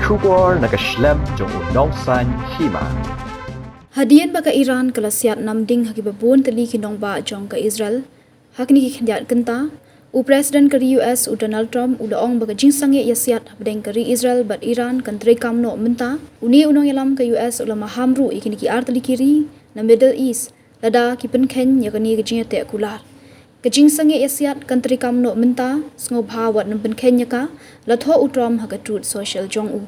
kubor nakaslem jong unongsan Hima. Hadian baka Iran kala siat namding haki babon tali kinong ba jong ka Israel. Hakni ki khendiat kenta. U President kari US u Donald Trump u daong baka Jingsangeh Ïasiat habdeng kari Israel bat Iran kan Treikam no Mynta. Uni unong yalam ka US ula Maham ru ikini ki artali kiri na Middle East lada ki Pynkheiñ yakani ki jingate kular. Ka Jingsangeh Ïasiat kan Treikam no Mynta sngoba wat nam Pynkheiñ yaka latho u Trump haka truth social jong u.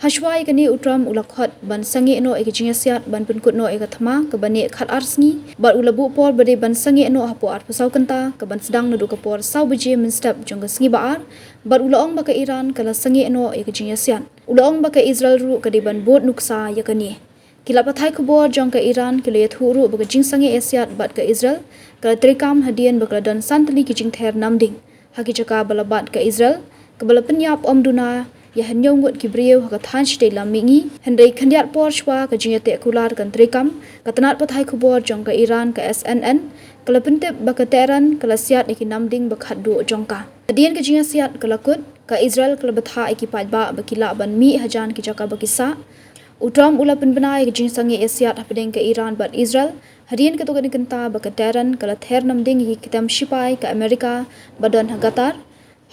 Hashwai kani utram ulakhot ban sange no ek Ïasiat ban penkut no ek thama ke bani khat arsni bat ulabu por bade ban sange no hapo art pasau kenta ke ban sedang no ka por sau beje min step jong sngi baar bat ulaong baka Iran kala sange no ek Ïasiat ulaong baka Israel ru ke ban bot nuksa yakani kila pathai khobor jong ka Iran kile thuru baka Jingsangeh Ïasiat bat ka Israel kala Treikam hadian baka dan santli ki jingther namding haki jaka balabat ka Israel ke bala penyap omduna ya hanyong ngut kibriyo haka thanch de lamingi hendai khandiat por shwa ka jingate kular kan Treikam katanat pathai khubor jong ka Iran ka SNN kala pente baka teran kala siat iki namding bakhat du jongka adien ka Ïasiat kala kut ka Israel kala batha iki pajba bakila ban mi hajan ki jaka bakisa utram ula penbena ka Jingsangeh Ïasiat hapdeng ka Iran bat Israel hadien ka to kenta baka teran kala ther namding iki kitam shipai ka Amerika badan hagatar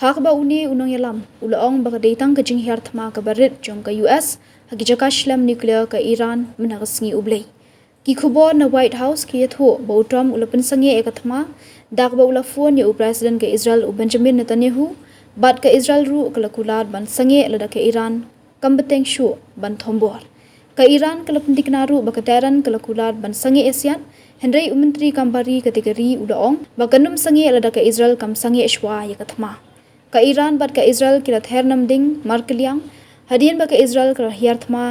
hak ba uni unong yalam ulaong baka datang ka jinghiar thma ka barit jong ka US hagi jaka shlam nuclear ka Iran menagasngi ublei ki khubor na White House ki yatho ba utram ula pensange ek thma dak ba ula phone ya u president ka Israel u Benjamin Netanyahu bat ka Israel ru kala kular ban sange lada ka Iran kambeteng shu ban thombor ka Iran kala pentiknaru baka teran kala kular ban sange Ïasiat hendrai menteri kambari kategori ulaong bakanum sange lada ka Israel kam sange shwa ya ka thma ka Iran bat ka Israel kila ther namding markeliang hadian ba ka Israel kala hiarthma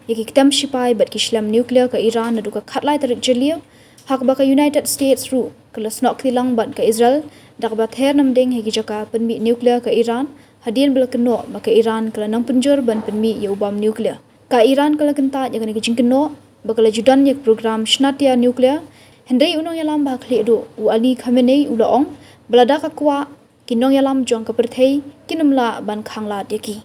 yaki kitam shipai bat kishlam nuclear ka Iran nadu ka khatlai tarik jelio hak ba ka United States ru kala snok tilang bat ka Israel dak ba ther namding hegi jaka penmi nuclear ka Iran hadian bala keno ba ka Iran kala nang penjur ban penmi ya bom nuclear ka Iran kala kenta yakani ka jingkeno ba kala judan yak program shnatia nuclear hendai unong yalam ba khli do u Ali Khamenei ulaong balada ka kwa kinong yalam jong ka perthei kinamla ban khangla deki